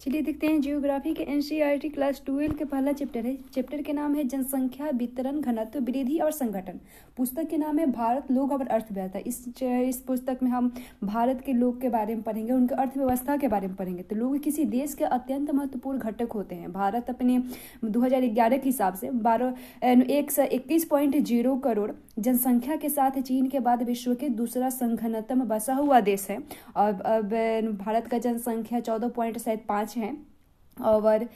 चलिए देखते हैं जियोग्राफी के एनसीईआरटी क्लास 12 के पहला चैप्टर है। चैप्टर के नाम है जनसंख्या, वितरण, घनत्व, वृद्धि और संगठन। पुस्तक के नाम है भारत, लोग और अर्थव्यवस्था। इस पुस्तक में हम भारत के लोग के बारे में पढ़ेंगे, उनके अर्थव्यवस्था के बारे में पढ़ेंगे। तो लोग किसी देश के अत्यंत महत्वपूर्ण घटक होते हैं। भारत अपने 2011 के हिसाब से 121.0 करोड़ जनसंख्या के साथ चीन के बाद विश्व के दूसरा संघनतम बसा हुआ देश है। अब भारत का जनसंख्या 14.75 है और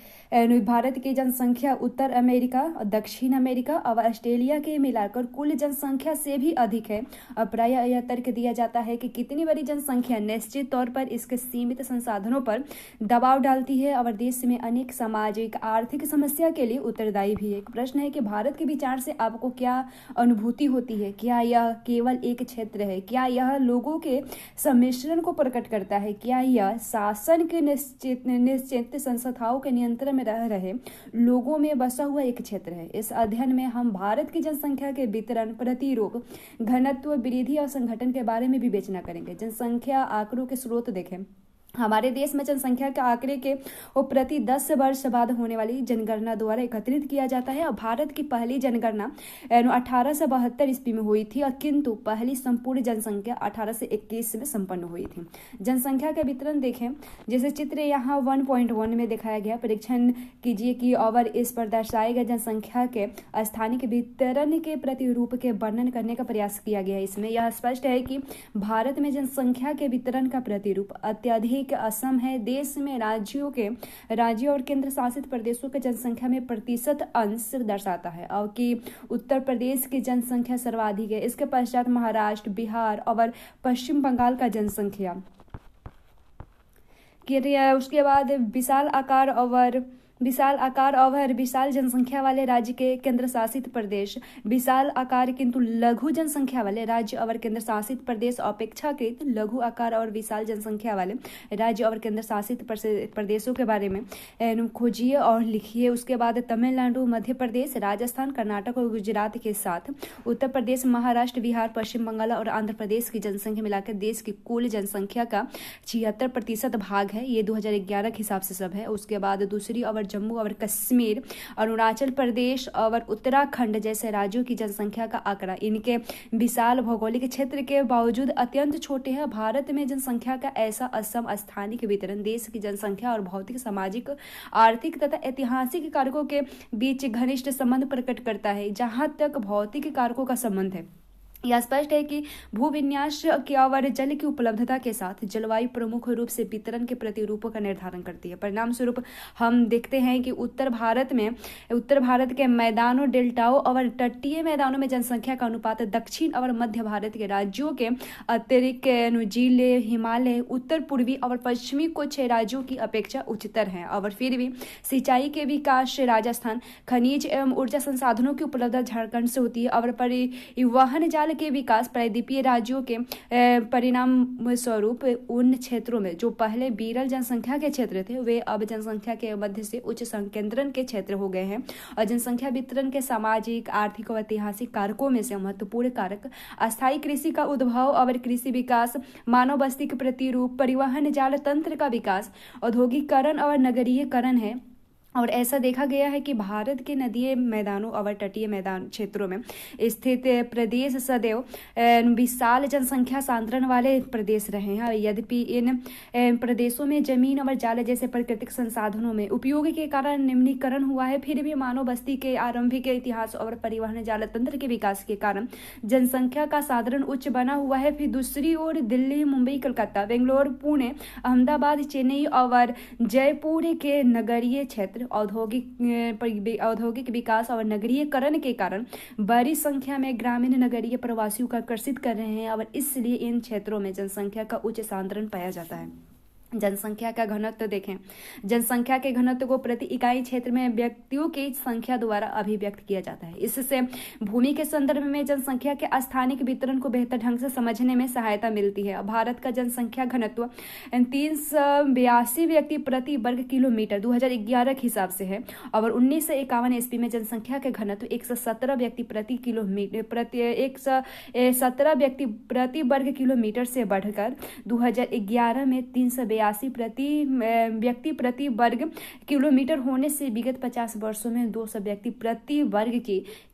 भारत की जनसंख्या उत्तर अमेरिका, दक्षिण अमेरिका और ऑस्ट्रेलिया के मिलाकर कुल जनसंख्या से भी अधिक है। अब प्रायः यह तर्क दिया जाता है कि कितनी बड़ी जनसंख्या निश्चित तौर पर इसके सीमित संसाधनों पर दबाव डालती है और देश में अनेक सामाजिक आर्थिक समस्या के लिए उत्तरदायी भी है। एक प्रश्न है कि भारत के विचार से आपको क्या अनुभूति होती है? क्या यह केवल एक क्षेत्र है? क्या यह लोगों के सम्मिश्रण को प्रकट करता है? क्या यह शासन के निश्चित संस्थाओं के नियंत्रण में रह रहे लोगों में बसा हुआ एक क्षेत्र है? इस अध्ययन में हम भारत की जनसंख्या के वितरण, प्रतिरूप, घनत्व, वृद्धि और संगठन के बारे में विवेचना करेंगे। जनसंख्या आंकड़ों के स्रोत देखें। हमारे देश में जनसंख्या के आंकड़े के प्रति 10 वर्ष बाद होने वाली जनगणना द्वारा एकत्रित किया जाता है और भारत की पहली जनगणना 1872 ईस्वी में हुई थी और किंतु पहली संपूर्ण जनसंख्या 1821 में संपन्न हुई थी। जनसंख्या का वितरण देखें, जैसे चित्र यहाँ 1.1 में दिखाया गया। परीक्षण कीजिए कि और इस पर दर्शाए गए जनसंख्या के स्थानिक वितरण के प्रतिरूप के वर्णन करने का प्रयास किया गया है। इसमें यह स्पष्ट है कि भारत में जनसंख्या के वितरण का प्रतिरूप अत्यधिक असम है। देश में राज्यों और केंद्र शासित प्रदेशों के जनसंख्या में प्रतिशत अंश दर्शाता है और कि उत्तर प्रदेश की जनसंख्या सर्वाधिक है। इसके पश्चात महाराष्ट्र, बिहार और पश्चिम बंगाल का जनसंख्या। उसके बाद विशाल आकार और विशाल जनसंख्या वाले राज्य के केंद्र शासित प्रदेश, विशाल आकार किंतु लघु जनसंख्या वाले राज्य और केंद्र शासित प्रदेश, अपेक्षाकृत लघु आकार और विशाल जनसंख्या वाले राज्य और केंद्र शासित प्रदेशों के बारे में खोजिए और लिखिए। उसके बाद तमिलनाडु, मध्य प्रदेश, राजस्थान, कर्नाटक और गुजरात के साथ उत्तर प्रदेश, महाराष्ट्र, बिहार, पश्चिम बंगाल और आंध्र प्रदेश की जनसंख्या मिलाकर देश की कुल जनसंख्या का 76% भाग है। ये 2011 के हिसाब से सब है। उसके बाद दूसरी और जम्मू और कश्मीर, अरुणाचल प्रदेश और उत्तराखंड जैसे राज्यों की जनसंख्या का आंकड़ा इनके विशाल भौगोलिक क्षेत्र के बावजूद अत्यंत छोटे हैं। भारत में जनसंख्या का ऐसा असम स्थानिक वितरण देश की जनसंख्या और भौतिक, सामाजिक, आर्थिक तथा ऐतिहासिक कारकों के बीच घनिष्ठ संबंध प्रकट करता है। जहां तक भौतिक कारकों का संबंध है, यह स्पष्ट है कि भूविन्यास की और जल की उपलब्धता के साथ जलवायु प्रमुख रूप से वितरण के प्रतिरूपों का निर्धारण करती है। परिणाम स्वरूप हम देखते हैं कि उत्तर भारत के मैदानों, डेल्टाओं और तटीय मैदानों में जनसंख्या का अनुपात दक्षिण और मध्य भारत के राज्यों के अतिरिक्त जिले, हिमालय, उत्तर पूर्वी और पश्चिमी कुछ राज्यों की अपेक्षा उच्चतर है। और फिर भी सिंचाई के विकास राजस्थान, खनिज एवं ऊर्जा संसाधनों की उपलब्धता झारखंड से होती है और परिवहन जाल के विकास प्रायद्वीपीय राज्यों के परिणाम स्वरूप उन क्षेत्रों में जो पहले विरल जनसंख्या के क्षेत्र थे वे अब जनसंख्या के मध्य से उच्च संकेंद्रण के क्षेत्र हो गए हैं। और जनसंख्या वितरण के सामाजिक, आर्थिक और ऐतिहासिक कारकों में से महत्वपूर्ण कारक अस्थायी कृषि का उद्भव और कृषि विकास, मानव बस्ती के प्रतिरूप, परिवहन जाल तंत्र का विकास, औद्योगिकरण और नगरीयकरण है। और ऐसा देखा गया है कि भारत के नदीय मैदानों और तटीय मैदान क्षेत्रों में स्थित प्रदेश सदैव विशाल जनसंख्या सांद्रण वाले प्रदेश रहे हैं। यद्यपि इन प्रदेशों में जमीन और जाल जैसे प्राकृतिक संसाधनों में उपयोग के कारण निम्नीकरण हुआ है, फिर भी मानव बस्ती के आरंभिक इतिहास और परिवहन जाल तंत्र के विकास के कारण जनसंख्या का साधारण उच्च बना हुआ है। फिर दूसरी ओर दिल्ली, मुंबई, कलकत्ता, बेंगलोर, पुणे, अहमदाबाद, चेन्नई और जयपुर के नगरीय क्षेत्र औद्योगिक विकास और नगरीयकरण के कारण बड़ी संख्या में ग्रामीण नगरीय प्रवासियों को आकर्षित कर रहे हैं और इसलिए इन क्षेत्रों में जनसंख्या का उच्च सांद्रण पाया जाता है। जनसंख्या का घनत्व देखें। जनसंख्या के घनत्व को प्रति इकाई क्षेत्र में व्यक्तियों की संख्या द्वारा अभिव्यक्त किया जाता है। इससे भूमि के संदर्भ में जनसंख्या के स्थानिक वितरण को बेहतर ढंग से समझने में सहायता मिलती है। भारत का जनसंख्या घनत्व 382 व्यक्ति प्रति वर्ग किलोमीटर 2011 के हिसाब से है और 1951 ईस्वी में जनसंख्या के घनत्व 117 व्यक्ति प्रति वर्ग किलोमीटर से बढ़कर 2011 में 382 282 व्यक्ति प्रति वर्ग किलोमीटर होने से विगत 50 वर्षों में 200 व्यक्ति प्रति वर्ग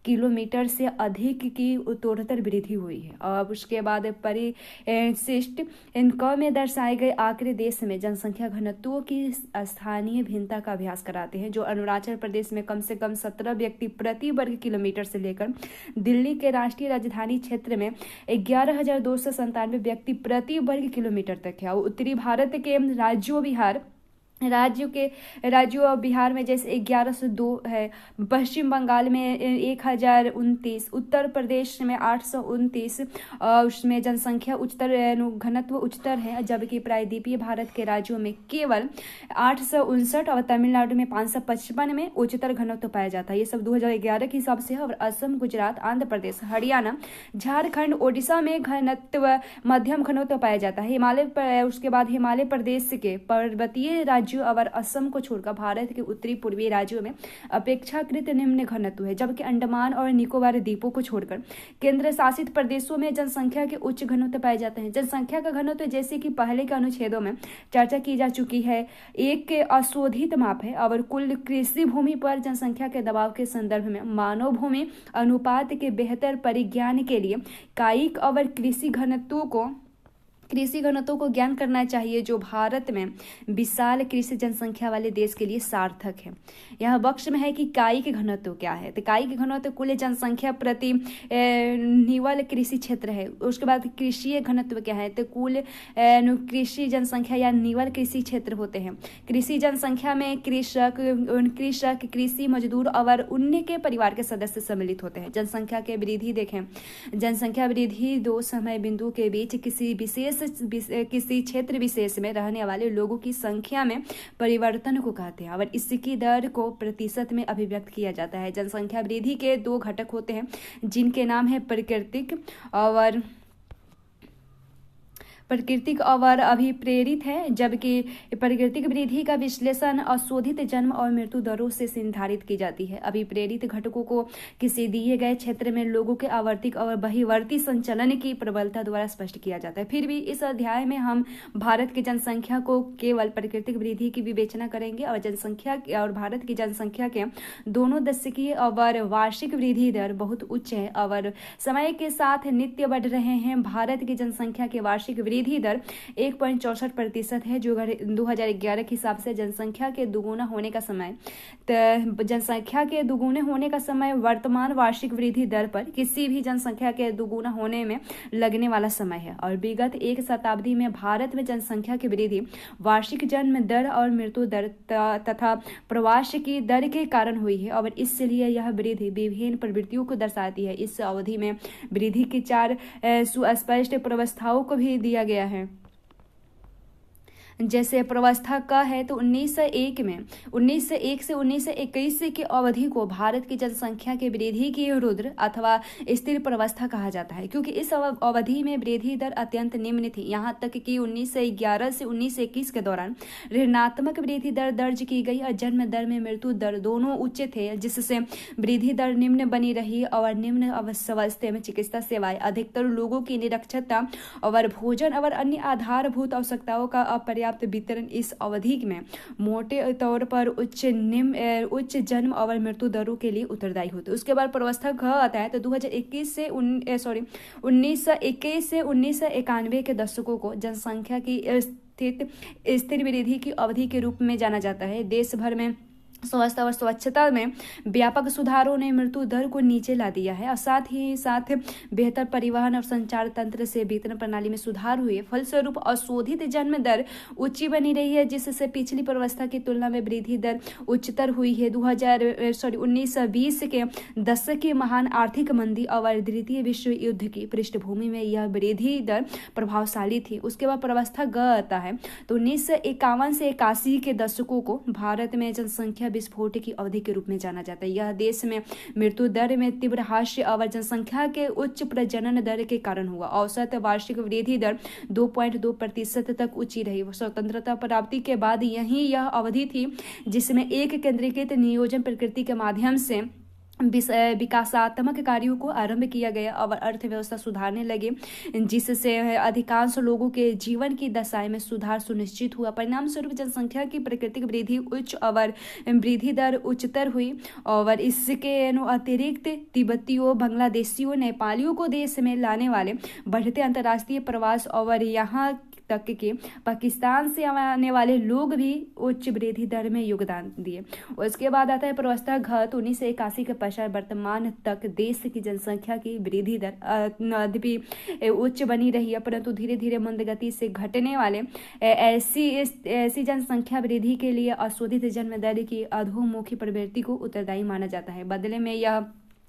किलोमीटर से अधिक की उत्तरोत्तर वृद्धि हुई है। और उसके बाद परिशिष्ट इनका में दर्शाए गए आंकड़े देश में जनसंख्या घनत्व की स्थानीय भिन्नता का अभ्यास कराते हैं, जो अरुणाचल प्रदेश में कम से कम 17 व्यक्ति प्रति वर्ग किलोमीटर से लेकर दिल्ली के राष्ट्रीय राजधानी क्षेत्र में 11,297 व्यक्ति प्रति वर्ग किलोमीटर तक है। और उत्तरी भारत के राज्यों बिहार में जैसे 1102 है, पश्चिम बंगाल में 1029, उत्तर प्रदेश में 829, उसमें जनसंख्या उच्चतर घनत्व उच्चतर है, जबकि प्रायद्वीपीय भारत के राज्यों में केवल 859 और तमिलनाडु में 555 में उच्चतर घनत्व पाया जाता है। ये सब 2011 के हिसाब से है। और असम, गुजरात, आंध्र प्रदेश, हरियाणा, झारखंड, ओडिशा में घनत्व मध्यम घनत्व पाया जाता है। उसके बाद हिमालय प्रदेश के पर्वतीय राज्यों और असम को छोड़कर भारत के उत्तरी पूर्वी राज्यों में अपेक्षाकृत निम्न घनत्व है, जबकि अंडमान और निकोबार द्वीपों को छोड़कर केंद्र शासित प्रदेशों में जनसंख्या के उच्च घनत्व पाए जाते हैं। जनसंख्या का घनत्व जैसे कि पहले के अनुच्छेदों में चर्चा की जा चुकी है, एक अशोधित माप है और कुल कृषि भूमि पर जनसंख्या के दबाव के संदर्भ में मानव भूमि अनुपात के बेहतर परिज्ञान के लिए कायिक और कृषि घनत्वों को ज्ञान करना चाहिए, जो भारत में विशाल कृषि जनसंख्या वाले देश के लिए सार्थक है। यह बक्स में है कि कायिक घनत्व क्या है। तो कायिक घनत्व कुल जनसंख्या प्रति निवल कृषि क्षेत्र है। उसके बाद कृषि घनत्व क्या है, तो कुल कृषि जनसंख्या या निवल कृषि क्षेत्र होते हैं। कृषि जनसंख्या में कृषक, कृषि मजदूर और उनके परिवार के सदस्य सम्मिलित होते हैं। जनसंख्या के वृद्धि देखें, जनसंख्या वृद्धि दो समय बिंदु के बीच किसी क्षेत्र विशेष में रहने वाले लोगों की संख्या में परिवर्तन को कहते हैं और इसकी दर को प्रतिशत में अभिव्यक्त किया जाता है। जनसंख्या वृद्धि के दो घटक होते हैं, जिनके नाम है प्राकृतिक और अभिप्रेरित है, जबकि प्राकृतिक वृद्धि का विश्लेषण अशोधित जन्म और मृत्यु दरों से निर्धारित की जाती है। अभिप्रेरित घटकों को किसी दिए गए क्षेत्र में लोगों के आवर्तिक और बहिर्वर्ती संचलन की प्रबलता द्वारा स्पष्ट किया जाता है। फिर भी इस अध्याय में हम भारत की जनसंख्या को केवल प्राकृतिक वृद्धि की विवेचना करेंगे और भारत की जनसंख्या के दोनों दशकीय और वार्षिक वृद्धि दर बहुत उच्च है और समय के साथ नित्य बढ़ रहे हैं। भारत की जनसंख्या के वार्षिक वृद्धि दर 1.64% है, जो 2011 के हिसाब से जनसंख्या के दुगुना होने का समय वर्तमान वार्षिक वृद्धि दर पर किसी भी जनसंख्या के दुगुना होने में लगने वाला समय है। और विगत एक शताब्दी में भारत में जनसंख्या की वृद्धि वार्षिक जन्म दर और मृत्यु दर तथा प्रवास की दर के कारण हुई है और इसलिए यह वृद्धि विभिन्न प्रवृत्तियों को दर्शाती है। इस अवधि में वृद्धि की 4 सुस्पष्ट प्रवस्थाओं को भी दिया गया है। जैसे प्रवस्था का है तो 1901 से 1921 की अवधि को भारत की जनसंख्या की वृद्धि की रुद्र अथवा स्थिर प्रवस्था कहा जाता है, क्योंकि इस अवधि में वृद्धि दर अत्यंत निम्न थी। यहाँ तक कि 1911 से 1921 के दौरान ऋणात्मक वृद्धि दर दर्ज की गई और जन्म दर में मृत्यु दर दोनों उच्च थे, जिससे वृद्धि दर निम्न बनी रही और निम्न अवस्था में चिकित्सा सेवाएं, अधिकतर लोगों की निरक्षरता और भोजन और अन्य आधारभूत आवश्यकताओं का अपर्याप्त वितरण इस अवधि में मोटे तौर पर उच्च जन्म और मृत्यु दरों के लिए उत्तरदायी होते हैं। उसके बाद प्रवस्था घ आता है तो 1921 से 1991 के दशकों को जनसंख्या की स्थिर वृद्धि की अवधि के रूप में जाना जाता है। देश भर में स्वास्थ्य और स्वच्छता में व्यापक सुधारों ने मृत्यु दर को नीचे ला दिया है और साथ ही साथ बेहतर परिवहन और संचार तंत्र से वितरण प्रणाली में सुधार हुए। फलस्वरूप अशोधित जन्म दर ऊंची बनी रही है, जिससे पिछली प्रवस्था की तुलना में वृद्धि दर उच्चतर हुई है। 1920 के दशक की महान आर्थिक मंदी और द्वितीय विश्व युद्ध की पृष्ठभूमि में यह वृद्धि दर प्रभावशाली थी। उसके बाद प्रवस्था ग आता है तो 1951 से 81 के दशकों को भारत में जनसंख्या विस्फोट की अवधि के रूप में जाना जाता है। यह देश में मृत्यु दर में तीव्र ह्रास और जनसंख्या के उच्च प्रजनन दर के कारण हुआ। औसत वार्षिक वृद्धि दर 2.2% तक ऊंची रही। स्वतंत्रता प्राप्ति के बाद यह अवधि थी जिसमें एक केंद्रीकृत नियोजन प्रकृति के माध्यम से विकासात्मक कार्यों को आरंभ किया गया और अर्थव्यवस्था सुधारने लगे, जिससे अधिकांश लोगों के जीवन की दशाएं में सुधार सुनिश्चित हुआ। परिणाम स्वरूप जनसंख्या की प्राकृतिक वृद्धि उच्च और वृद्धि दर उच्चतर हुई और इसके अतिरिक्त तिब्बतियों, बांग्लादेशियों, नेपालियों को देश में लाने वाले बढ़ते अंतर्राष्ट्रीय प्रवास और यहाँ तक के पाकिस्तान से आने वाले लोग भी उच्च वृद्धि दर में योगदान दिए। उसके बाद आता है प्रवस्था घट। 1981 के पश्चात वर्तमान तक देश की जनसंख्या की वृद्धि दर भी उच्च बनी रही है, परंतु धीरे धीरे मंद गति से घटने वाले ऐसी जनसंख्या वृद्धि के लिए अशोधित जन्म दर की अधोमुखी प्रवृत्ति को उत्तरदायी माना जाता है। बदले में यह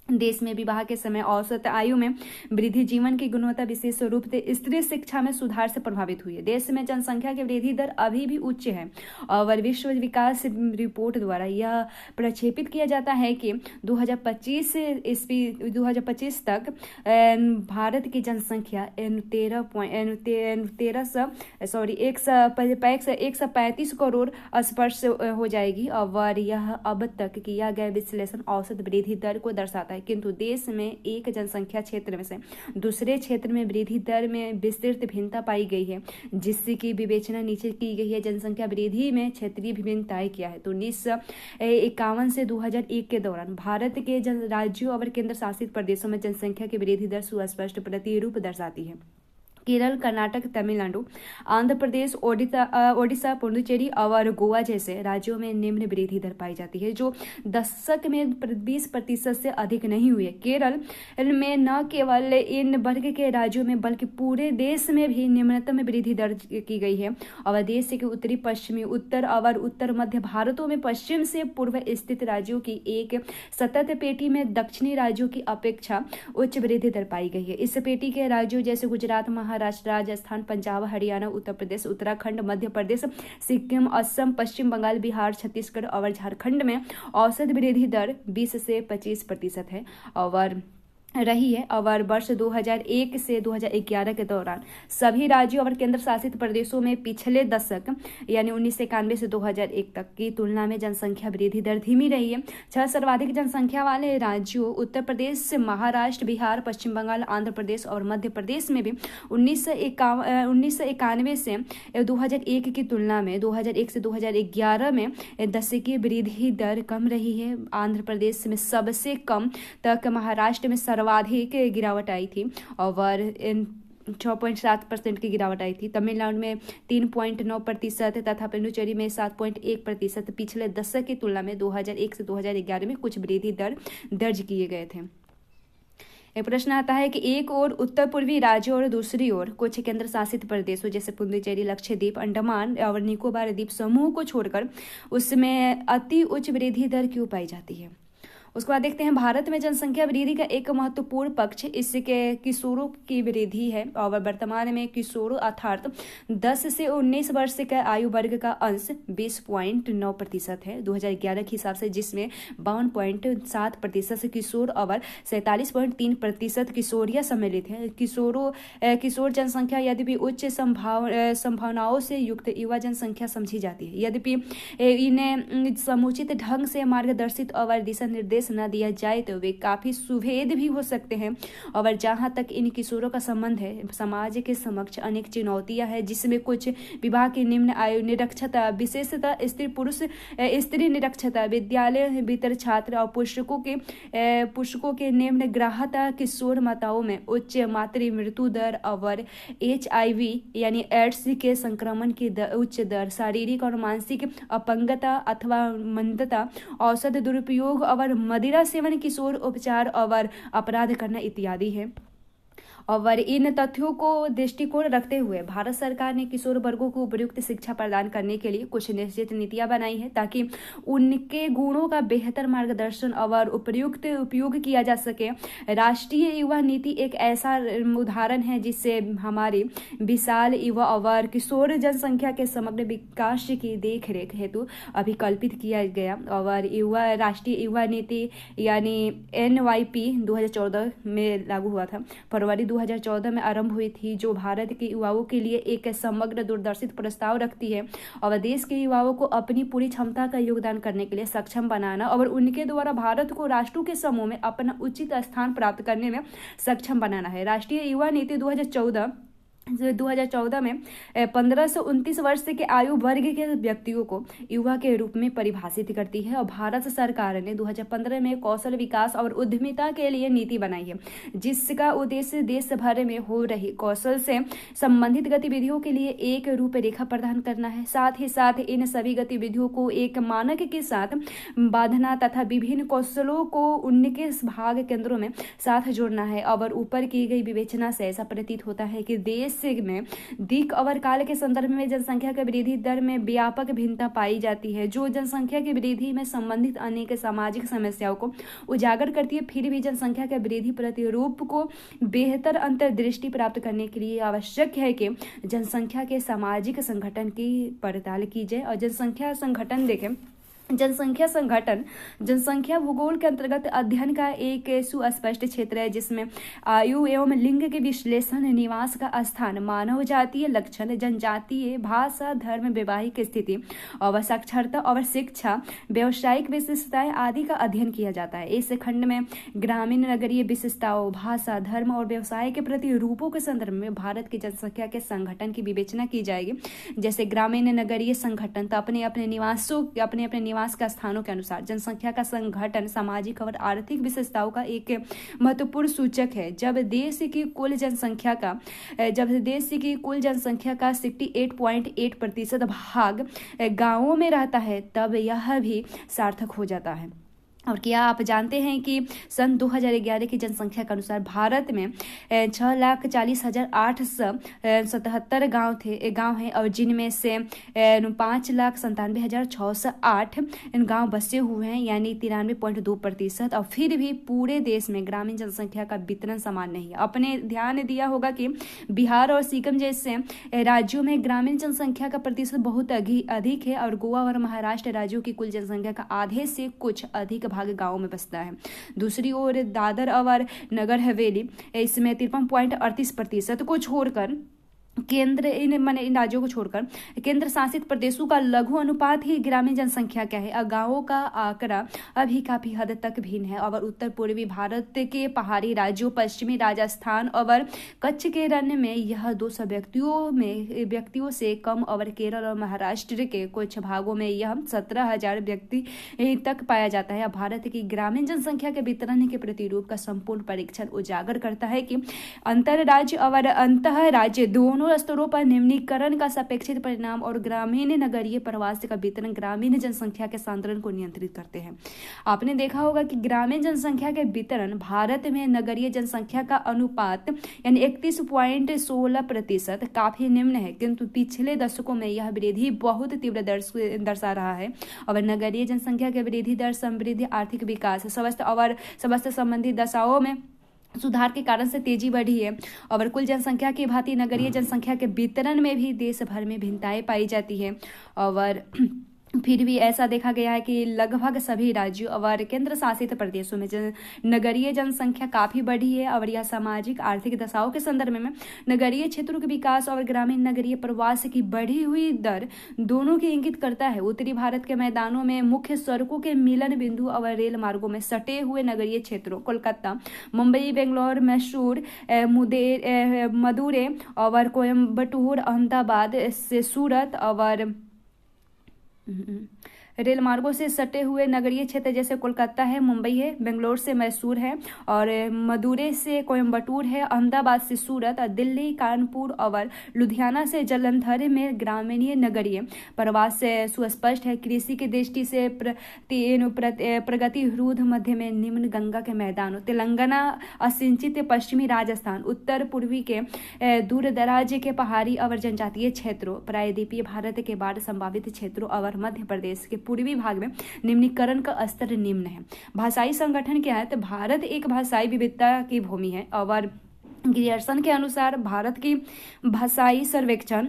देश में विवाह के समय औसत आयु में वृद्धि, जीवन की गुणवत्ता, विशेष रूप से स्त्री शिक्षा में सुधार से प्रभावित हुई है। देश में जनसंख्या की वृद्धि दर अभी भी उच्च है और विश्व विकास रिपोर्ट द्वारा यह प्रक्षेपित किया जाता है कि 2025 तक भारत की जनसंख्या 135 करोड़ स्पर्श हो जाएगी और यह अब तक किया गया विश्लेषण औसत वृद्धि दर को दर्शाता है। किंतु देश में एक जनसंख्या क्षेत्र में से दूसरे क्षेत्र में वृद्धि दर में विस्तृत भिन्नता पाई गई है, जिसकी विवेचना नीचे की गई है। जनसंख्या वृद्धि में क्षेत्रीय भिन्नताएं क्या है? तो 1951 से 2001 के दौरान भारत के राज्यों और केंद्र शासित प्रदेशों में जनसंख्या की वृद्धि दर सुस्पष्ट प्रतिरूप दर्शाती है। केरल, कर्नाटक, तमिलनाडु, आंध्र प्रदेश, ओडिशा, पुडुचेरी और गोवा जैसे राज्यों में निम्न वृद्धि दर पाई जाती है, जो दशक में 20% से अधिक नहीं हुई है। केरल में न केवल इन वर्ग के राज्यों में बल्कि पूरे देश में भी निम्नतम वृद्धि दर्ज की गई है और देश के उत्तरी, पश्चिमी, उत्तर और उत्तर मध्य भारतों में पश्चिम से पूर्व स्थित राज्यों की एक सतत पेटी में दक्षिणी राज्यों की अपेक्षा उच्च वृद्धि दर पाई गई है। इस पेटी के राज्यों जैसे गुजरात, महाराष्ट्र, राजस्थान, पंजाब, हरियाणा, उत्तर प्रदेश, उत्तराखंड, मध्य प्रदेश, सिक्किम, असम, पश्चिम बंगाल, बिहार, छत्तीसगढ़ और झारखंड में औसत वृद्धि दर 20 से 25% है और रही है और वर्ष 2001 से 2011 के दौरान सभी राज्यों और केंद्र शासित प्रदेशों में पिछले दशक यानी 1991 से 2001 तक की तुलना में जनसंख्या वृद्धि दर धीमी रही है। 6 सर्वाधिक जनसंख्या वाले राज्यों उत्तर प्रदेश, महाराष्ट्र, बिहार, पश्चिम बंगाल, आंध्र प्रदेश और मध्य प्रदेश में भी 1991 से 2001 की तुलना में 2001 से 2011 में दशकीय वृद्धि दर कम रही है। आंध्र प्रदेश में सबसे कम तक महाराष्ट्र में सर्वाधिक गिरावट आई थी और 6.7% की गिरावट आई थी। तमिलनाडु में 3.9% तथा पुडुचेरी में 7.1% पिछले दशक की तुलना में 2001 से 2011 में कुछ वृद्धि दर दर्ज किए गए थे। एक प्रश्न आता है कि एक ओर उत्तर पूर्वी राज्यों और दूसरी ओर कुछ केंद्र शासित प्रदेशों जैसे पुडुचेरी, लक्षद्वीप, अंडमान और निकोबार द्वीप समूह को छोड़कर उसमें अति उच्च वृद्धि दर क्यों पाई जाती है? उसके बाद देखते हैं भारत में जनसंख्या वृद्धि का एक महत्वपूर्ण पक्ष इसके किशोरों की वृद्धि है और वर्तमान में किशोरों अर्थात 10 से 19 वर्ष के आयु वर्ग का अंश 20.9% है 2011 के हिसाब से, जिसमें 52.7% किशोर और 47.3% किशोरियां सम्मिलित है। किशोर जनसंख्या यद्यपि उच्च संभावनाओं से युक्त युवा जनसंख्या समझी जाती है, यद्यपि इन्हें समुचित ढंग से मार्गदर्शित और दिशा निर्देश न दिया जाए तो वे काफी सुभेद भी हो सकते हैं। और जहां तक इन किशोरों का संबंध है, समाज के समक्ष अनेक चुनौतियां हैं, जिसमें कुछ विवाह की निम्न आयु निरक्षरता, विशेषतः स्त्री निरक्षरता, विद्यालय भीतर छात्र और पुस्तकों के निम्न ग्राह्यता, किशोर माताओं में उच्च मातृ मृत्यु दर और HIV यानी एड्स के संक्रमण की उच्च दर, शारीरिक और मानसिक अपंगता अथवा मंदता, औषध दुरुपयोग और मदिरा सेवन, किशोर उपचार और अपराध करना इत्यादि है। और इन तथ्यों को दृष्टिकोण रखते हुए भारत सरकार ने किशोर वर्गों को उपयुक्त शिक्षा प्रदान करने के लिए कुछ निश्चित नीतियां बनाई है ताकि उनके गुणों का बेहतर मार्गदर्शन और उपयुक्त उपयोग किया जा सके। राष्ट्रीय युवा नीति एक ऐसा उदाहरण है जिससे हमारी विशाल युवा और किशोर जनसंख्या के समग्र विकास की देखरेख हेतु अभिकल्पित किया गया। और राष्ट्रीय युवा नीति यानी NYP 2014 में लागू हुआ था। फरवरी 2014 में आरंभ हुई थी, जो भारत के युवाओं के लिए एक समग्र दूरदर्शित प्रस्ताव रखती है और देश के युवाओं को अपनी पूरी क्षमता का योगदान करने के लिए सक्षम बनाना और उनके द्वारा भारत को राष्ट्रों के समूह में अपना उचित स्थान प्राप्त करने में सक्षम बनाना है। राष्ट्रीय युवा नीति 2014 में 15 से 29 वर्ष के आयु वर्ग के व्यक्तियों को युवा के रूप में परिभाषित करती है और भारत सरकार ने 2015 में कौशल विकास और उद्यमिता के लिए नीति बनाई है, जिसका उद्देश्य देश भर में हो रही कौशल से संबंधित गतिविधियों के लिए एक रूपरेखा प्रदान करना है। साथ ही साथ इन सभी गतिविधियों को एक मानक के साथ बांधना तथा विभिन्न कौशलों को उनके भाग केंद्रों में साथ जोड़ना है। और ऊपर की गई विवेचना से ऐसा प्रतीत होता है कि देश में दिक और काल के संदर्भ में जनसंख्या के वृद्धि दर में व्यापक भिन्नता पाई जाती है, जो जनसंख्या की वृद्धि में संबंधित अनेक सामाजिक समस्याओं को उजागर करती है। फिर भी जनसंख्या के वृद्धि प्रतिरूप को बेहतर अंतर्दृष्टि प्राप्त करने के लिए आवश्यक है कि जनसंख्या के सामाजिक संगठन की पड़ताल की जाए। और जनसंख्या संगठन देखें, जनसंख्या संगठन जनसंख्या भूगोल के अंतर्गत अध्ययन का एक सुस्पष्ट क्षेत्र है, जिसमें आयु एवं लिंग के विश्लेषण, निवास का स्थान, मानव जातीय लक्षण, जनजातीय, भाषा, धर्म, वैवाहिक स्थिति और साक्षरता और शिक्षा, व्यावसायिक विशेषताएं आदि का अध्ययन किया जाता है। इस खंड में ग्रामीण नगरीय विशेषताओं, भाषा, धर्म और व्यवसाय के प्रति रूपों के संदर्भ में भारत की जनसंख्या के संगठन की विवेचना की जाएगी। जैसे ग्रामीण नगरीय संगठन तो अपने अपने निवास का स्थानों के अनुसार जनसंख्या का संगठन सामाजिक और आर्थिक विशेषताओं का एक महत्वपूर्ण सूचक है। जब देश की कुल जनसंख्या का 68.8% भाग गांवों में रहता है, तब यह भी सार्थक हो जाता है। और क्या आप जानते हैं कि सन 2011 की जनसंख्या के अनुसार भारत में 6,40,877 गांव हैं और जिनमें से 5,97,608 गांव बसे हुए हैं, यानी 93.2%। और फिर भी पूरे देश में ग्रामीण जनसंख्या का वितरण समान नहीं है। आपने ध्यान दिया होगा कि बिहार और सिक्किम जैसे राज्यों में ग्रामीण जनसंख्या का प्रतिशत बहुत अधिक है और गोवा और महाराष्ट्र राज्यों की कुल जनसंख्या का आधे से कुछ अधिक भाग गांव में बसता है। दूसरी ओर दादर और नगर हवेली इसमें 53.38% को छोड़कर इन राज्यों को छोड़कर केंद्र शासित प्रदेशों का लघु अनुपात ही ग्रामीण जनसंख्या क्या है। गांवों का आंकड़ा अभी काफी हद तक भिन्न है और उत्तर पूर्वी भारत के पहाड़ी राज्यों, पश्चिमी राजस्थान और कच्छ के रण में यह 200 व्यक्तियों से कम और केरल और महाराष्ट्र के कुछ भागों में यह 17,000 व्यक्ति तक पाया जाता है। भारत की ग्रामीण जनसंख्या के वितरण के प्रतिरूप का संपूर्ण परीक्षण उजागर करता है कि अंतरराज्य और अंतः राज्य दोनों स्तरों पर निम्नीकरण का सापेक्षिक परिणाम और ग्रामीण नगरीय प्रवास का वितरण ग्रामीण जनसंख्या के सांद्रण को नियंत्रित करते हैं। आपने देखा होगा कि ग्रामीण जनसंख्या के वितरण भारत में नगरीय जनसंख्या का अनुपात यानी 31.16% काफी निम्न है, किंतु पिछले दशकों में यह वृद्धि बहुत तीव्र दर्शा रहा है और नगरीय जनसंख्या के वृद्धि दर, समृद्धि, आर्थिक विकास, स्वास्थ्य संबंधी दशाओं में सुधार के कारण से तेजी बढ़ी है। और कुल जनसंख्या की भांति नगरीय जनसंख्या के वितरण में भी देश भर में भिन्नताएं पाई जाती है। और फिर भी ऐसा देखा गया है कि लगभग सभी राज्यों और केंद्र शासित प्रदेशों में नगरीय जनसंख्या काफी बढ़ी है और यह सामाजिक आर्थिक दशाओं के संदर्भ में नगरीय क्षेत्रों के विकास और ग्रामीण नगरीय प्रवास की बढ़ी हुई दर दोनों की इंगित करता है। उत्तरी भारत के मैदानों में मुख्य सड़कों के मिलन बिंदु और रेल मार्गों में सटे हुए नगरीय क्षेत्रों कोलकाता, मुंबई, बेंगलोर, मैसूर, मदुरै और कोयम्बटूर, अहमदाबाद से सूरत और रेल मार्गों से सटे हुए नगरीय क्षेत्र जैसे कोलकाता है, मुंबई है, बेंगलोर से मैसूर है और मदुरै से कोयम्बटूर है, अहमदाबाद से सूरत और दिल्ली, कानपुर और लुधियाना से जलंधर में ग्रामीण नगरीय प्रवास से सुस्पष्ट है। कृषि की दृष्टि से प्रगति रुद्ध मध्य में निम्न गंगा के मैदानों, तेलंगाना, असिंचित पश्चिमी राजस्थान, उत्तर पूर्वी के दूर दराज के पहाड़ी और जनजातीय क्षेत्रों, प्रायद्वीपीय भारत के बाढ़ संभावित क्षेत्रों और मध्य प्रदेश के पूर्वी भाग में निम्नीकरण का स्तर निम्न है। भाषाई संगठन क्या है? तो भारत एक भाषाई विविधता की भूमि है और ग्रियर्सन के अनुसार भारत की भाषाई सर्वेक्षण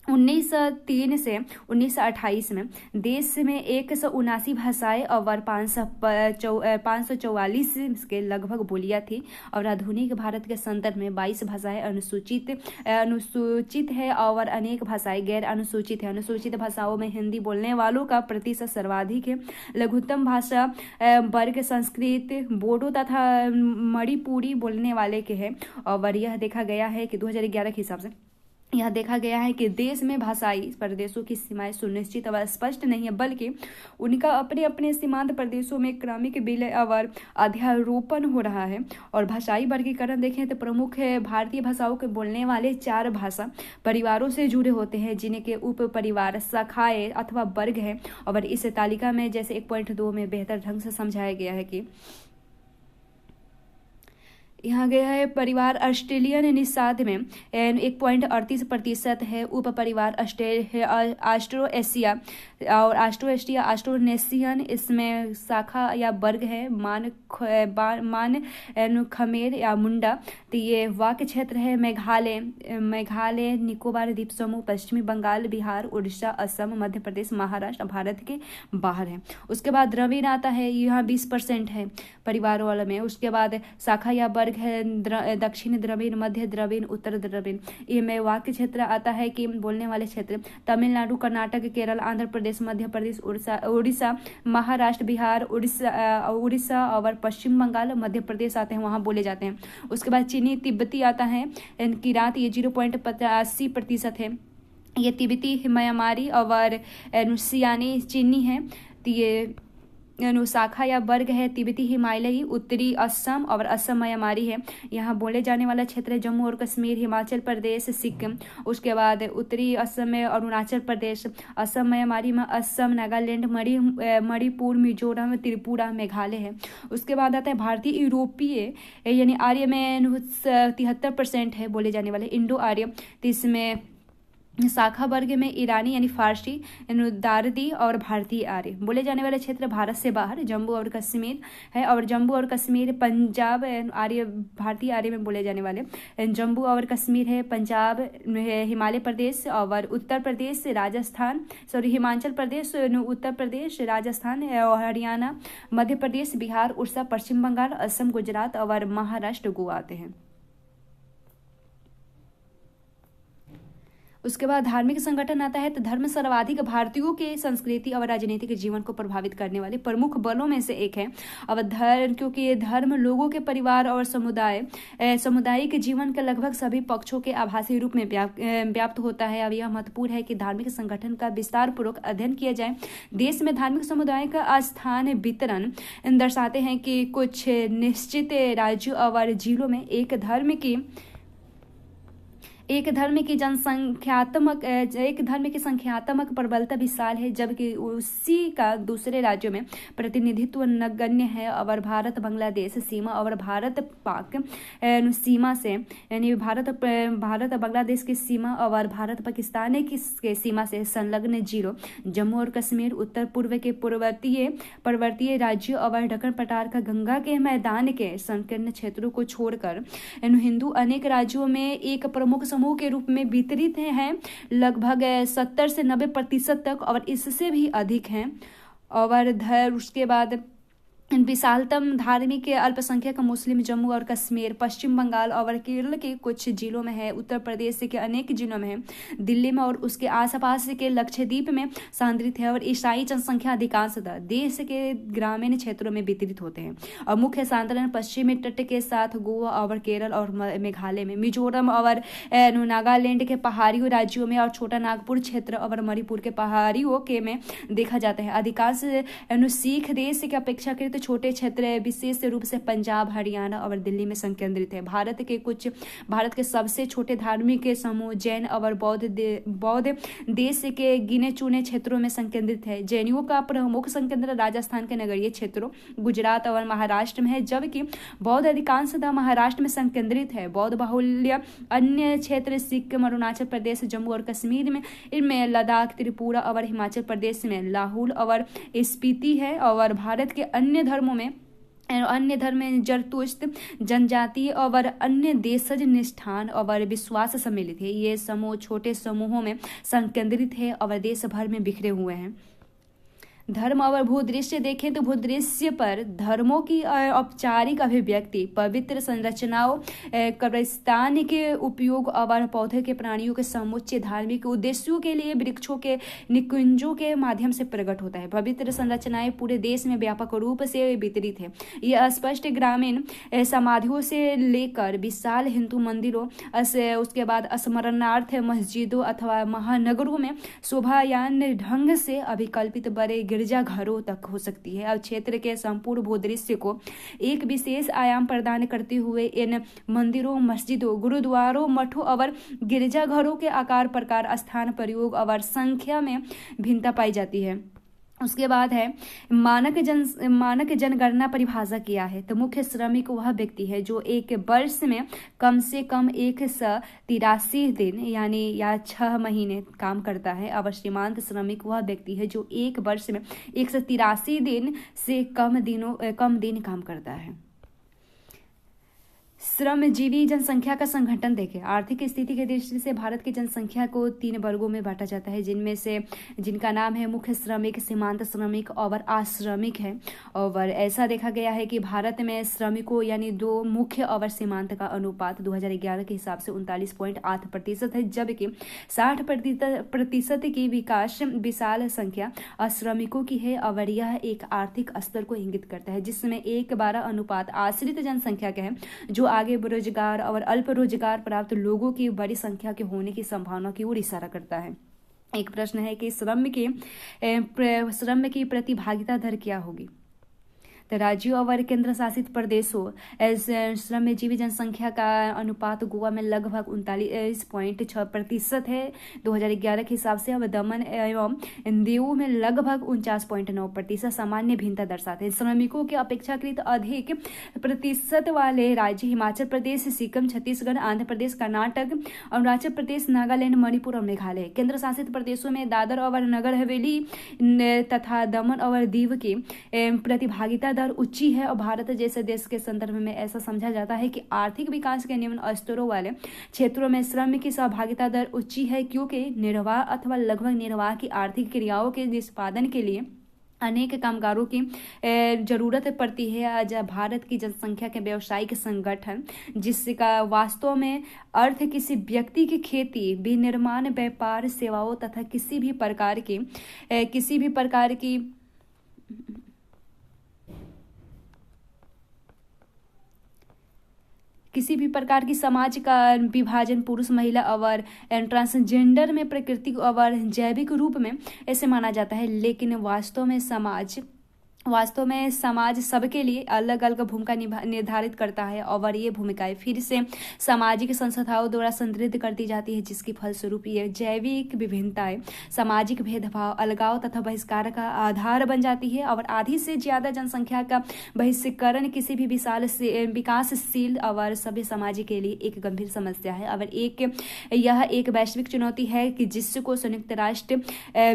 1903 से 1928 में देश में 179 भाषाएं और 544 के लगभग बोलियां थी और आधुनिक भारत के संदर्भ में 22 भाषाएं अनुसूचित है और अनेक भाषाएं गैर अनुसूचित है। अनुसूचित भाषाओं में हिंदी बोलने वालों का प्रतिशत सर्वाधिक है। लघुत्तम भाषा वर्ग संस्कृत, बोडो तथा मणिपुरी बोलने वाले के हैं और यह देखा गया है कि 2011 के हिसाब से यह देखा गया है कि देश में भाषाई प्रदेशों की सीमाएं सुनिश्चित और स्पष्ट नहीं है, बल्कि उनका अपने अपने सीमांत प्रदेशों में क्रमिक विलय और अध्यारोपण हो रहा है। और भाषाई वर्गीकरण देखें तो प्रमुख भारतीय भाषाओं के बोलने वाले 4 भाषा परिवारों से जुड़े होते हैं, जिनके उप परिवार शाखाएं अथवा वर्ग है। और इस तालिका में जैसे 1.2 में बेहतर ढंग से समझाया गया है कि यहाँ गया है परिवार ऑस्ट्रेलियन निषाद में 1.38% है। उप परिवार ऑस्ट्रो एशिया और ऑस्ट्रोनेशियन, इसमें शाखा या वर्ग है मान खमेर या मुंडा। तो ये वाक्य क्षेत्र है मेघालय निकोबार द्वीप समूह, पश्चिमी बंगाल, बिहार, उड़ीसा, असम, मध्य प्रदेश, महाराष्ट्र भारत के बाहर है। उसके बाद द्रविड़ आता है, यहाँ 20% है परिवार वाले में। उसके बाद शाखा या वर्ग है दक्षिण द्रविड़, मध्य द्रविड़, उत्तर द्रविड़। इनमें वाक्य क्षेत्र आता है कि बोलने वाले क्षेत्र तमिलनाडु, कर्नाटक, केरल, आंध्र प्रदेश, मध्य प्रदेश, उड़ीसा, महाराष्ट्र, बिहार, उड़ीसा और पश्चिम बंगाल, मध्य प्रदेश आते हैं, वहाँ बोले जाते हैं। उसके बाद चीनी तिब्बती आता है किरात, ये 0.85% है। ये तिब्बती, म्यांमारी और सियानी चीनी है। तो ये शाखा या वर्ग है तिब्बती, हिमालयी, उत्तरी असम और असम म्यांमारी है। यहाँ बोले जाने वाला क्षेत्र है जम्मू और कश्मीर, हिमाचल प्रदेश, सिक्किम। उसके बाद उत्तरी असम में अरुणाचल प्रदेश, असम म्यांमारी में असम, नागालैंड, मणिपुर, मिजोरम, त्रिपुरा, मेघालय है। उसके बाद आता है भारतीय यूरोपीय यानी आर्य में 73% है बोले जाने वाले इंडो आर्य। तो इसमें शाखा वर्ग में ईरानी यानी फारसी, दारदी और भारतीय आर्य। बोले जाने वाले क्षेत्र भारत से बाहर जम्मू और कश्मीर है और जम्मू और कश्मीर पंजाब आर्य, भारतीय आर्य में बोले जाने वाले जम्मू और कश्मीर है, पंजाब, हिमाचल प्रदेश और उत्तर प्रदेश, राजस्थान, हिमाचल प्रदेश, उत्तर प्रदेश, राजस्थान और हरियाणा, मध्य प्रदेश, बिहार, उड़ीसा, पश्चिम बंगाल, असम, गुजरात और महाराष्ट्र, गोवा आते हैं। उसके बाद धार्मिक संगठन आता है। तो धर्म सर्वाधिक भारतीयों के संस्कृति और राजनीतिक जीवन को प्रभावित करने वाले प्रमुख बलों में से एक है। अब धर्म, क्योंकि ये धर्म लोगों के परिवार और सामुदायिक जीवन के लगभग सभी पक्षों के आभासी रूप में व्याप्त होता है। अब यह महत्वपूर्ण है कि धार्मिक संगठन का विस्तार पूर्वक अध्ययन किया जाए। देश में धार्मिक समुदाय का स्थान वितरण दर्शाते हैं कि कुछ निश्चित राज्यों और जिलों में एक धर्म की संख्यात्मक प्रबलता विशाल है, जबकि उसी का दूसरे राज्यों में प्रतिनिधित्व नगण्य है। और भारत बांग्लादेश सीमा और भारत पाक सीमा से यानी भारत बांग्लादेश की सीमा और भारत पाकिस्तान की सीमा से संलग्न जिलों जम्मू और कश्मीर, उत्तर पूर्व के पर्वतीय राज्यों और दक्कन पठार का गंगा के मैदान के संकीर्ण क्षेत्रों को छोड़कर हिंदू अनेक राज्यों में एक प्रमुख समूह के रूप में वितरित हैं, लगभग 70 से 90% तक और इससे भी अधिक हैं। और उसके बाद विशालतम धार्मिक अल्पसंख्यक मुस्लिम जम्मू और कश्मीर, पश्चिम बंगाल और केरल के कुछ जिलों में है, उत्तर प्रदेश के अनेक जिलों में है, दिल्ली में और उसके आसपास के लक्षद्वीप में सांद्रित है। और ईसाई जनसंख्या अधिकांशतः देश के ग्रामीण क्षेत्रों में वितरित होते हैं और मुख्य सांद्रण पश्चिमी तट के साथ गोवा और केरल और मेघालय में, मिजोरम और नागालैंड के पहाड़ी राज्यों में और छोटा नागपुर क्षेत्र और मणिपुर के पहाड़ियों के में देखा जाता है। अधिकांश सिख देश के अपेक्षाकृत छोटे क्षेत्र विशेष रूप से पंजाब, हरियाणा और दिल्ली में संकेंद्रित है। भारत के सबसे छोटे धार्मिक समूह जैन और बौद्ध देश के गिने चुने क्षेत्रों में संकेंद्रित है। जैनियों का प्रमुख संकेंद्र राजस्थान के नगरीय क्षेत्रों, गुजरात और महाराष्ट्र में है, जबकि बौद्ध अधिकांशतः महाराष्ट्र में संकेंद्रित है। बौद्ध बाहुल्य अन्य क्षेत्र सिक्किम, अरुणाचल प्रदेश, जम्मू और कश्मीर में, इनमें लद्दाख, त्रिपुरा और हिमाचल प्रदेश में लाहौल और स्पीति है। और भारत के अन्य धर्मों में अन्य धर्म में जरतुस्त जनजाति और अन्य देशज निष्ठान और विश्वास सम्मिलित है। ये समूह छोटे समूहों में संकेंद्रित है और देश भर में बिखरे हुए हैं। धर्म और भूदृश्य देखें तो भूदृश्य पर धर्मों की औपचारिक अभिव्यक्ति, पवित्र संरचनाओं, कब्रिस्तान के उपयोग और पौधे के प्राणियों के समुच्चय धार्मिक उद्देश्यों के लिए वृक्षों के निकुंजों के माध्यम से प्रकट होता है। पवित्र संरचनाएं पूरे देश में व्यापक रूप से वितरित है। यह स्पष्ट ग्रामीण समाधियों से लेकर विशाल हिंदू मंदिरों, उसके बाद स्मरणार्थ मस्जिदों अथवा महानगरों में शोभायान ढंग से अभिकल्पित बड़े गिरजाघरों तक हो सकती है। अब क्षेत्र के संपूर्ण भूदृश्य को एक विशेष आयाम प्रदान करते हुए इन मंदिरों, मस्जिदों, गुरुद्वारों, मठों और गिरजाघरों के आकार, प्रकार, स्थान, प्रयोग और संख्या में भिन्नता पाई जाती है। उसके बाद है मानक जनगणना परिभाषा किया है। तो मुख्य श्रमिक वह व्यक्ति है जो एक वर्ष में कम से कम 183 दिन या 6 महीने काम करता है। और सीमांत श्रमिक वह व्यक्ति है जो एक वर्ष में 183 दिन से कम दिन काम करता है। श्रमजीवी जनसंख्या का संगठन देखें। आर्थिक स्थिति की दृष्टि से भारत की जनसंख्या को 3 वर्गों में बांटा जाता है, जिनका नाम है मुख्य श्रमिक, सीमांत श्रमिक और अश्रमिक है। और ऐसा देखा गया है कि भारत में श्रमिकों यानी 2 मुख्य और सीमांत का अनुपात 2011 के हिसाब से 39.8% है, जबकि 60% की विशाल संख्या अश्रमिकों की है। और यह एक आर्थिक स्तर को इंगित करता है जिसमें 1:12 अनुपात आश्रित जनसंख्या का है, जो आगे बेरोजगार और अल्प रोजगार प्राप्त लोगों की बड़ी संख्या के होने की संभावना की ओर इशारा करता है। एक प्रश्न है कि श्रम की प्रतिभागिता दर क्या होगी। तो राज्यों और केंद्र शासित प्रदेशों श्रमजीवी जनसंख्या का अनुपात गोवा में लगभग 39.6% है 2011 के हिसाब से। अब दमन एवं दीव में लगभग 49.9% सामान्य भिन्नता दर्शाते हैं। श्रमिकों के अपेक्षाकृत अधिक प्रतिशत वाले राज्य हिमाचल प्रदेश, सिक्किम, छत्तीसगढ़, आंध्र प्रदेश, कर्नाटक, अरुणाचल प्रदेश, नागालैंड, मणिपुर और मेघालय। केंद्र शासित प्रदेशों में दादर और नगर हवेली तथा दमन और दीव की प्रतिभागिता दर ऊंची है। और भारत जैसे देश के संदर्भ में ऐसा समझा जाता है कि आर्थिक विकास के निम्न स्तरों वाले क्षेत्रों में श्रम की सहभागिता दर ऊंची है, क्योंकि निर्वाह अथवा लगभग निर्वाह की आर्थिक क्रियाओं के निष्पादन के लिए अनेक कामगारों की जरूरत पड़ती है। आज भारत की जनसंख्या के व्यावसायिक संगठन, जिसका वास्तव में अर्थ किसी व्यक्ति की खेती, विनिर्माण, व्यापार, सेवाओं तथा किसी भी प्रकार की समाज का विभाजन पुरुष, महिला और ट्रांसजेंडर में प्राकृतिक और जैविक रूप में ऐसे माना जाता है, लेकिन वास्तव में समाज सबके लिए अलग अलग भूमिका निर्धारित करता है और ये भूमिकाएं फिर से सामाजिक संस्थाओं द्वारा संदर्भित करती जाती है, जिसकी फलस्वरूप ये जैविक विभिन्नताएं सामाजिक भेदभाव, अलगाव तथा बहिष्कार का आधार बन जाती है। और आधी से ज्यादा जनसंख्या का बहिष्करण किसी भी विकासशील और सभ्य समाज के लिए एक गंभीर समस्या है। और यह एक वैश्विक चुनौती है कि जिसको संयुक्त राष्ट्र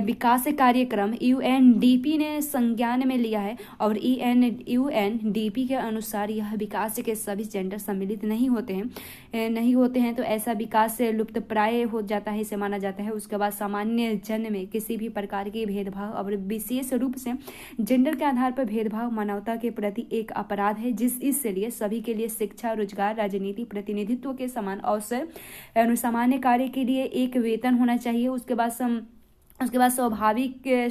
विकास कार्यक्रम UNDP ने संज्ञान में लिया है। और UNDP के अनुसार यह विकास के सभी जेंडर सम्मिलित नहीं होते हैं, तो ऐसा विकास से लुप्त प्राय हो जाता है, इसे माना जाता है। उसके बाद सामान्य जन में किसी भी प्रकार के भेदभाव और विशेष रूप से जेंडर के आधार पर भेदभाव मानवता के प्रति एक अपराध है, इसलिए सभी के लिए शिक्षा, रोजगार, राजनीति, प्रतिनिधित्व के समान अवसर, सामान्य कार्य के लिए एक वेतन होना चाहिए। उसके बाद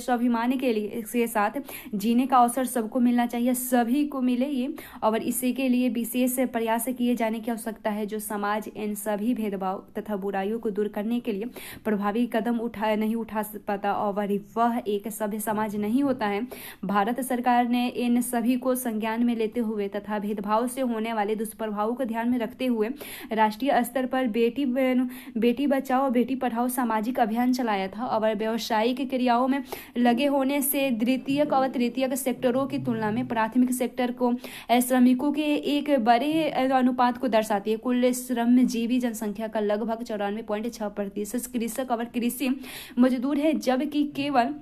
स्वाभिमान के साथ जीने का अवसर सबको मिलना चाहिए, सभी को मिले ये। और इसी के लिए विशेष प्रयास किए जाने की आवश्यकता है, जो समाज इन सभी भेदभाव तथा बुराइयों को दूर करने के लिए प्रभावी कदम नहीं उठा पाता और वह एक सभ्य समाज नहीं होता है। भारत सरकार ने इन सभी को संज्ञान में लेते हुए तथा भेदभाव से होने वाले दुष्प्रभावों को ध्यान में रखते हुए राष्ट्रीय स्तर पर बेटी बचाओ बेटी पढ़ाओ सामाजिक अभियान चलाया था। और व्यावसायिक क्रियाओं में लगे होने से द्वितीयक और तृतीयक सेक्टरों की तुलना में प्राथमिक सेक्टर को श्रमिकों के एक बड़े अनुपात को दर्शाती है। कुल श्रमजीवी जनसंख्या का लगभग 94.6% कृषक और कृषि मजदूर है, जबकि केवल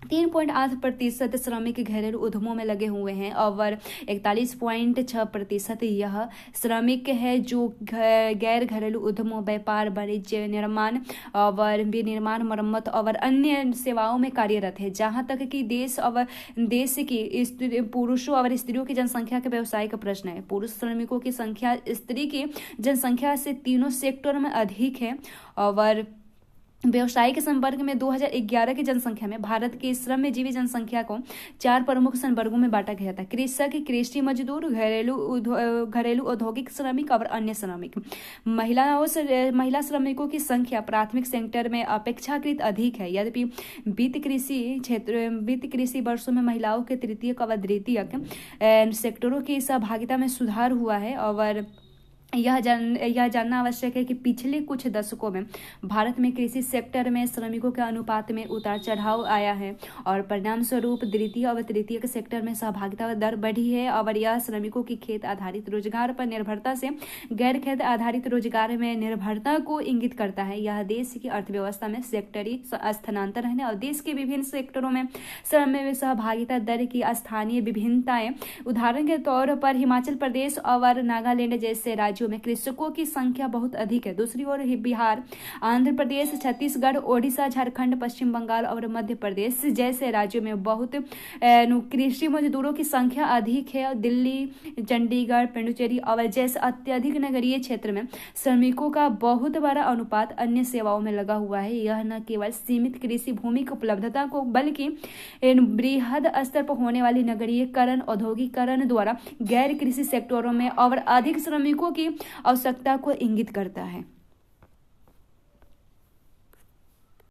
3.8% श्रमिक घरेलू उद्यमों में लगे हुए हैं और 41.6% यह श्रमिक है जो गैर घरेलू उद्यमों, व्यापार, वाणिज्य, निर्माण और विनिर्माण, मरम्मत और अन्य सेवाओं में कार्यरत है। जहां तक कि देश की पुरुषों और स्त्रियों की जनसंख्या के व्यवसाय का प्रश्न है, पुरुष श्रमिकों की संख्या स्त्री की जनसंख्या से तीनों सेक्टर में अधिक है और व्यवसाय के संपर्क में 2011 की जनसंख्या में भारत की श्रमजीवी जनसंख्या को 4 प्रमुख संवर्गों में बांटा गया था: कृषक, कृषि मजदूर, घरेलू औद्योगिक श्रमिक और अन्य श्रमिक। महिला श्रमिकों की संख्या प्राथमिक सेक्टर में अपेक्षाकृत अधिक है। यद्यपि वित्त कृषि वर्षों में महिलाओं के तृतीयक और द्वितीयक सेक्टरों की सहभागिता में सुधार हुआ है और यह जानना आवश्यक है कि पिछले कुछ दशकों में भारत में कृषि सेक्टर में श्रमिकों के अनुपात में उतार चढ़ाव आया है और परिणाम स्वरूप द्वितीय और तृतीयक सेक्टर में सहभागिता दर बढ़ी है और यह श्रमिकों की खेत आधारित रोजगार पर निर्भरता से गैर खेत आधारित रोजगार में निर्भरता को इंगित करता है। यह देश की अर्थव्यवस्था में सेक्टरी स्थानांतरण है और देश के विभिन्न सेक्टरों में श्रम में सहभागिता दर की स्थानीय विभिन्नताएं। उदाहरण के तौर पर हिमाचल प्रदेश और नागालैंड जैसे राज्यों में कृषकों की संख्या बहुत अधिक है। दूसरी ओर बिहार, आंध्र प्रदेश, छत्तीसगढ़, ओडिशा, झारखंड, पश्चिम बंगाल और मध्य प्रदेश जैसे राज्यों में बहुत कृषि मजदूरों की संख्या अधिक है। दिल्ली, चंडीगढ़, पुडुचेरी और जैसे अत्यधिक नगरीय क्षेत्र में श्रमिकों का बहुत बड़ा अनुपात अन्य सेवाओं में लगा हुआ है। यह न केवल सीमित कृषि भूमि की उपलब्धता को बल्कि बृहद स्तर पर होने वाली नगरीकरण, औद्योगिकरण द्वारा गैर कृषि सेक्टरों में और अधिक श्रमिकों की आवश्यकता को इंगित करता है।